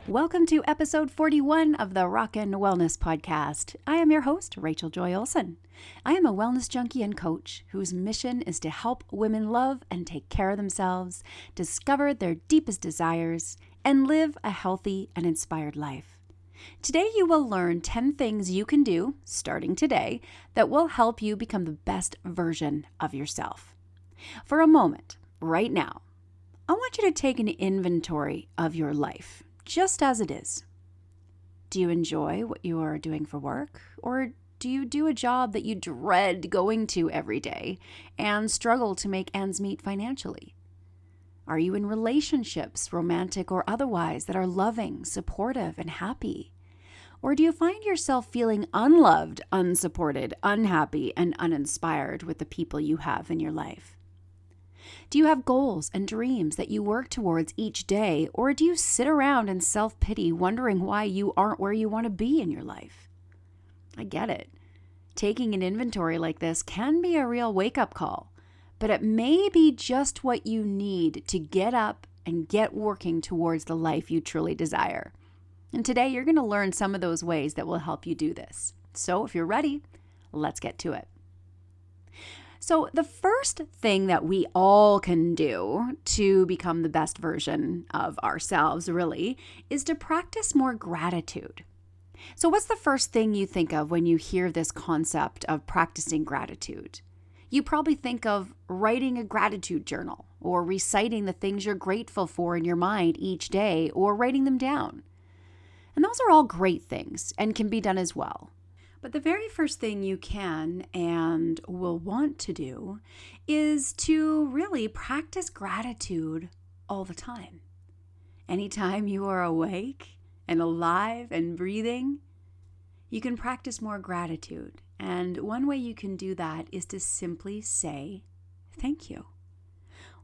Welcome to episode 41 of the Rockin' Wellness Podcast. I am your host, Rachel Joy Olson. I am a wellness junkie and coach whose mission is to help women love and take care of themselves, discover their deepest desires, and live a healthy and inspired life. Today you will learn 10 things you can do, starting today, that will help you become the best version of yourself. For a moment, right now, I want you to take an inventory of your life. Just as it is. Do you enjoy what you are doing for work? Or do you do a job that you dread going to every day and struggle to make ends meet financially? Are you in relationships, romantic or otherwise, that are loving, supportive, and happy? Or do you find yourself feeling unloved, unsupported, unhappy, and uninspired with the people you have in your life? Do you have goals and dreams that you work towards each day, or do you sit around in self-pity wondering why you aren't where you want to be in your life? I get it. Taking an inventory like this can be a real wake-up call, but it may be just what you need to get up and get working towards the life you truly desire. And today you're going to learn some of those ways that will help you do this. So if you're ready, let's get to it. So the first thing that we all can do to become the best version of ourselves, really, is to practice more gratitude. So what's the first thing you think of when you hear this concept of practicing gratitude? You probably think of writing a gratitude journal or reciting the things you're grateful for in your mind each day or writing them down. And those are all great things and can be done as well. But the very first thing you can and will want to do is to really practice gratitude all the time. Anytime you are awake and alive and breathing, you can practice more gratitude. And one way you can do that is to simply say, thank you.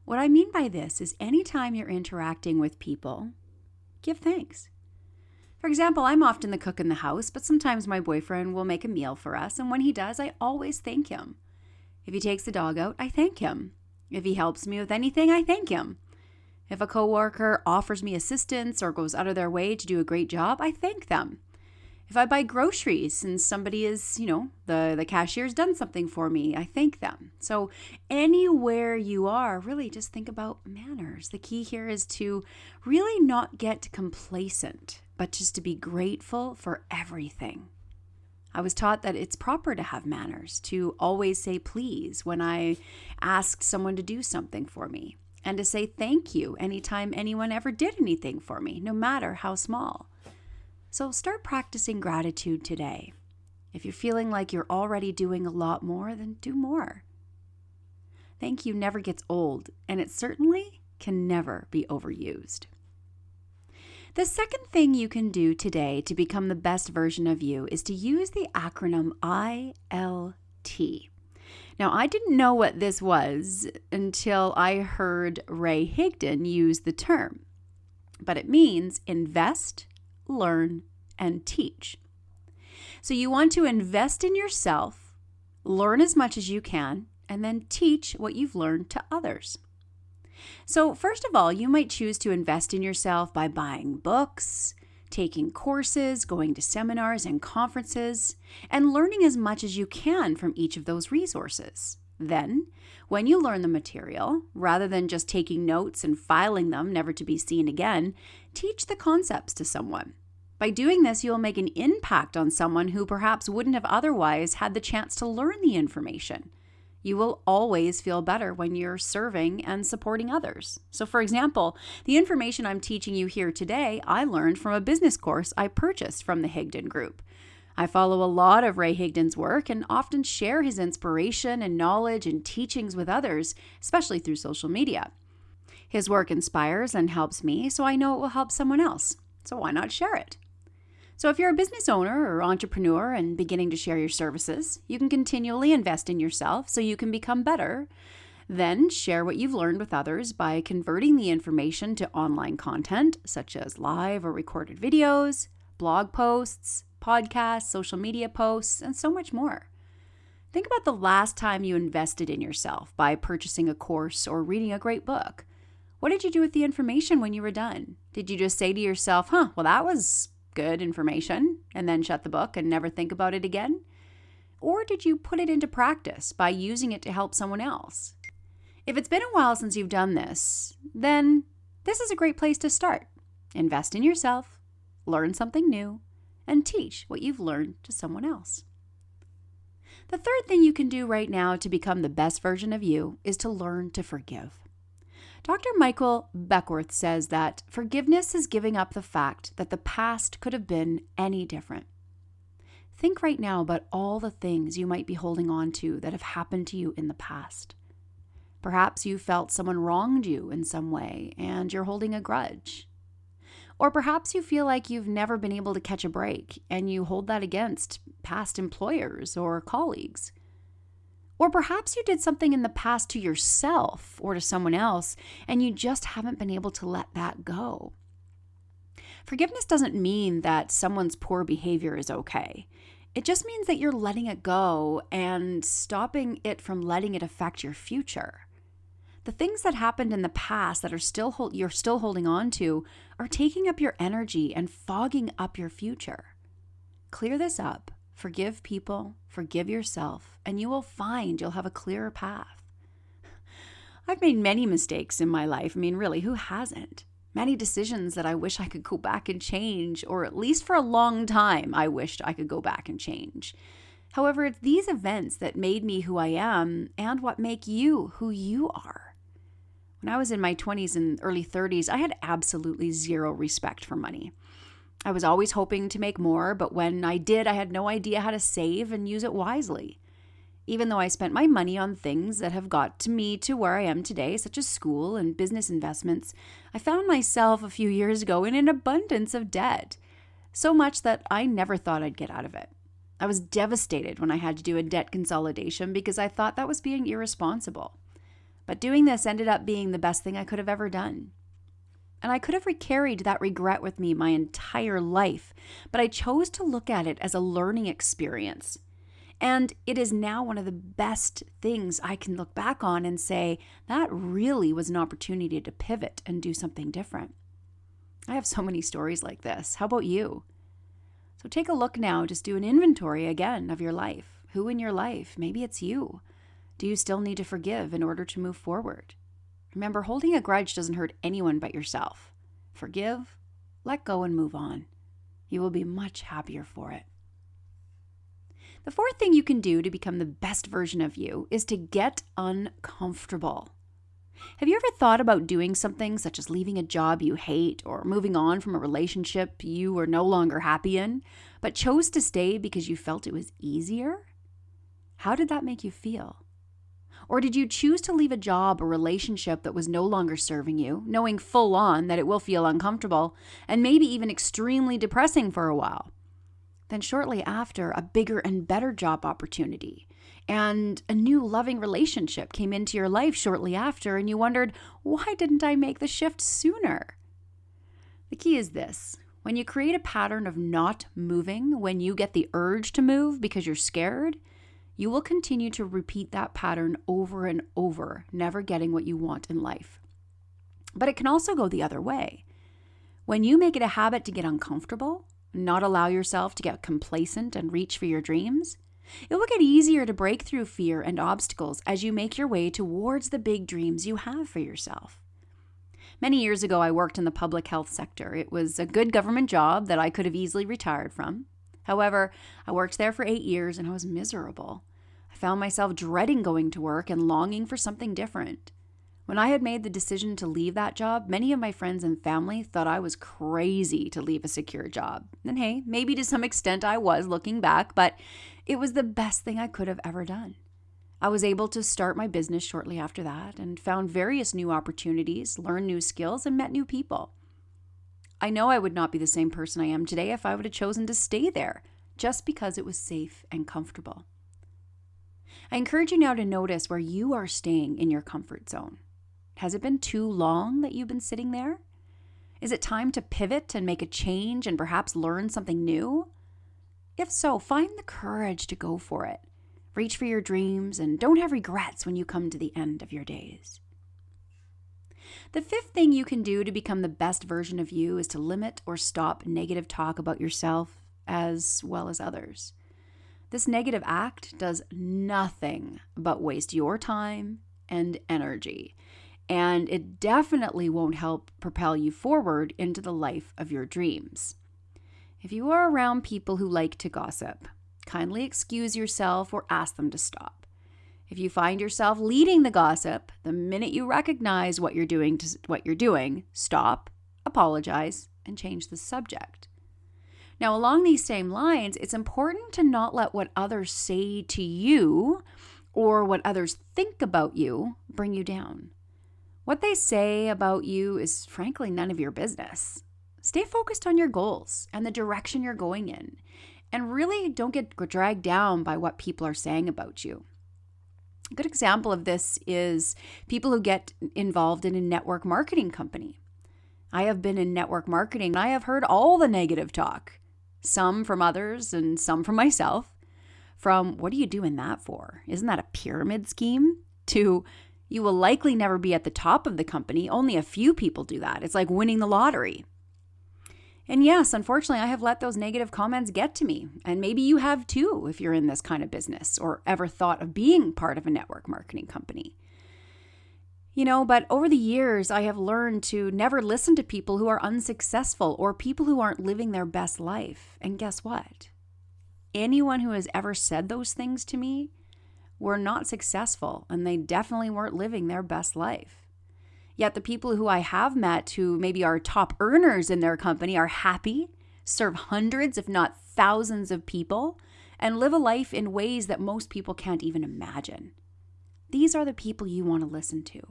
What I mean by this is anytime you're interacting with people, give thanks. For example, I'm often the cook in the house, but sometimes my boyfriend will make a meal for us, and when he does, I always thank him. If he takes the dog out, I thank him. If he helps me with anything, I thank him. If a coworker offers me assistance or goes out of their way to do a great job, I thank them. If I buy groceries and somebody is, the cashier's done something for me, I thank them. So anywhere you are, really just think about manners. The key here is to really not get complacent, but just to be grateful for everything. I was taught that it's proper to have manners, to always say please when I asked someone to do something for me, and to say thank you anytime anyone ever did anything for me, no matter how small. So start practicing gratitude today. If you're feeling like you're already doing a lot more, then do more. Thank you never gets old, and it certainly can never be overused. The second thing you can do today to become the best version of you is to use the acronym ILT. Now, I didn't know what this was until I heard Ray Higdon use the term, but it means invest, learn, and teach. So you want to invest in yourself, learn as much as you can, and then teach what you've learned to others. So first of all, you might choose to invest in yourself by buying books, taking courses, going to seminars and conferences, and learning as much as you can from each of those resources. Then, when you learn the material, rather than just taking notes and filing them never to be seen again, teach the concepts to someone. By doing this, you'll make an impact on someone who perhaps wouldn't have otherwise had the chance to learn the information. You will always feel better when you're serving and supporting others. So for example, the information I'm teaching you here today, I learned from a business course I purchased from the Higdon Group. I follow a lot of Ray Higdon's work and often share his inspiration and knowledge and teachings with others, especially through social media. His work inspires and helps me, so I know it will help someone else. So why not share it? So if you're a business owner or entrepreneur and beginning to share your services, you can continually invest in yourself so you can become better. Then share what you've learned with others by converting the information to online content, such as live or recorded videos, blog posts, podcasts, social media posts, and so much more. Think about the last time you invested in yourself by purchasing a course or reading a great book. What did you do with the information when you were done? Did you just say to yourself, well, that was good information, and then shut the book and never think about it again? Or did you put it into practice by using it to help someone else? If it's been a while since you've done this, then this is a great place to start. Invest in yourself, learn something new, and teach what you've learned to someone else. The third thing you can do right now to become the best version of you is to learn to forgive. Dr. Michael Beckwith says that forgiveness is giving up the fact that the past could have been any different. Think right now about all the things you might be holding on to that have happened to you in the past. Perhaps you felt someone wronged you in some way and you're holding a grudge. Or perhaps you feel like you've never been able to catch a break and you hold that against past employers or colleagues. Or perhaps you did something in the past to yourself or to someone else and you just haven't been able to let that go. Forgiveness doesn't mean that someone's poor behavior is okay. It just means that you're letting it go and stopping it from letting it affect your future. The things that happened in the past that are you're still holding on to are taking up your energy and fogging up your future. Clear this up. Forgive people, forgive yourself, and you will find you'll have a clearer path. I've made many mistakes in my life. Really, who hasn't? Many decisions that I wish I could go back and change, or at least for a long time, I wished I could go back and change. However, it's these events that made me who I am and what make you who you are. When I was in my 20s and early 30s, I had absolutely zero respect for money. I was always hoping to make more, but when I did, I had no idea how to save and use it wisely. Even though I spent my money on things that have got me to where I am today, such as school and business investments, I found myself a few years ago in an abundance of debt. So much that I never thought I'd get out of it. I was devastated when I had to do a debt consolidation because I thought that was being irresponsible. But doing this ended up being the best thing I could have ever done. And I could have carried that regret with me my entire life, but I chose to look at it as a learning experience. And it is now one of the best things I can look back on and say, that really was an opportunity to pivot and do something different. I have so many stories like this. How about you? So take a look now, just do an inventory again of your life. Who in your life? Maybe it's you. Do you still need to forgive in order to move forward? Remember, holding a grudge doesn't hurt anyone but yourself. Forgive, let go, and move on. You will be much happier for it. The fourth thing you can do to become the best version of you is to get uncomfortable. Have you ever thought about doing something such as leaving a job you hate or moving on from a relationship you were no longer happy in, but chose to stay because you felt it was easier? How did that make you feel? Or did you choose to leave a job or relationship that was no longer serving you, knowing full on that it will feel uncomfortable and maybe even extremely depressing for a while? Then shortly after, a bigger and better job opportunity and a new loving relationship came into your life shortly after, and you wondered, why didn't I make the shift sooner? The key is this. When you create a pattern of not moving when you get the urge to move because you're scared, you will continue to repeat that pattern over and over, never getting what you want in life. But it can also go the other way. When you make it a habit to get uncomfortable, not allow yourself to get complacent and reach for your dreams, it will get easier to break through fear and obstacles as you make your way towards the big dreams you have for yourself. Many years ago, I worked in the public health sector. It was a good government job that I could have easily retired from. However, I worked there for 8 years and I was miserable. I found myself dreading going to work and longing for something different. When I had made the decision to leave that job, many of my friends and family thought I was crazy to leave a secure job. And hey, maybe to some extent I was looking back, but it was the best thing I could have ever done. I was able to start my business shortly after that and found various new opportunities, learned new skills, and met new people. I know I would not be the same person I am today if I would have chosen to stay there just because it was safe and comfortable. I encourage you now to notice where you are staying in your comfort zone. Has it been too long that you've been sitting there? Is it time to pivot and make a change and perhaps learn something new? If so, find the courage to go for it. Reach for your dreams and don't have regrets when you come to the end of your days. The fifth thing you can do to become the best version of you is to limit or stop negative talk about yourself as well as others. This negative act does nothing but waste your time and energy, and it definitely won't help propel you forward into the life of your dreams. If you are around people who like to gossip, kindly excuse yourself or ask them to stop. If you find yourself leading the gossip, the minute you recognize what you're doing, stop, apologize, and change the subject. Now, along these same lines, it's important to not let what others say to you or what others think about you bring you down. What they say about you is frankly none of your business. Stay focused on your goals and the direction you're going in, and really don't get dragged down by what people are saying about you. A good example of this is people who get involved in a network marketing company. I have been in network marketing. I have heard all the negative talk, some from others and some from myself, from what are you doing that for? Isn't that a pyramid scheme? To you will likely never be at the top of the company. Only a few people do that. It's like winning the lottery. And yes, unfortunately, I have let those negative comments get to me. And maybe you have too, if you're in this kind of business or ever thought of being part of a network marketing company. But over the years, I have learned to never listen to people who are unsuccessful or people who aren't living their best life. And guess what? Anyone who has ever said those things to me were not successful, and they definitely weren't living their best life. Yet the people who I have met who maybe are top earners in their company are happy, serve hundreds, if not thousands of people, and live a life in ways that most people can't even imagine. These are the people you want to listen to,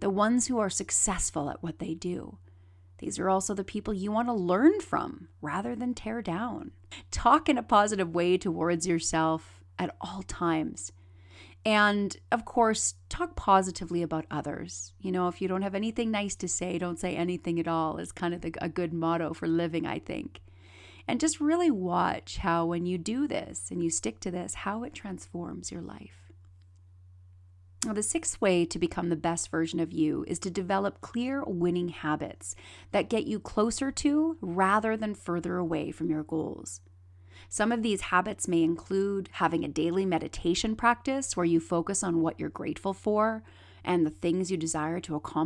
the ones who are successful at what they do. These are also the people you want to learn from rather than tear down. Talk in a positive way towards yourself at all times. And of course, talk positively about others. If you don't have anything nice to say, don't say anything at all is kind of a good motto for living, I think. And just really watch how when you do this and you stick to this, how it transforms your life. Now, the sixth way to become the best version of you is to develop clear winning habits that get you closer to rather than further away from your goals. Some of these habits may include having a daily meditation practice where you focus on what you're grateful for and the things you desire to accomplish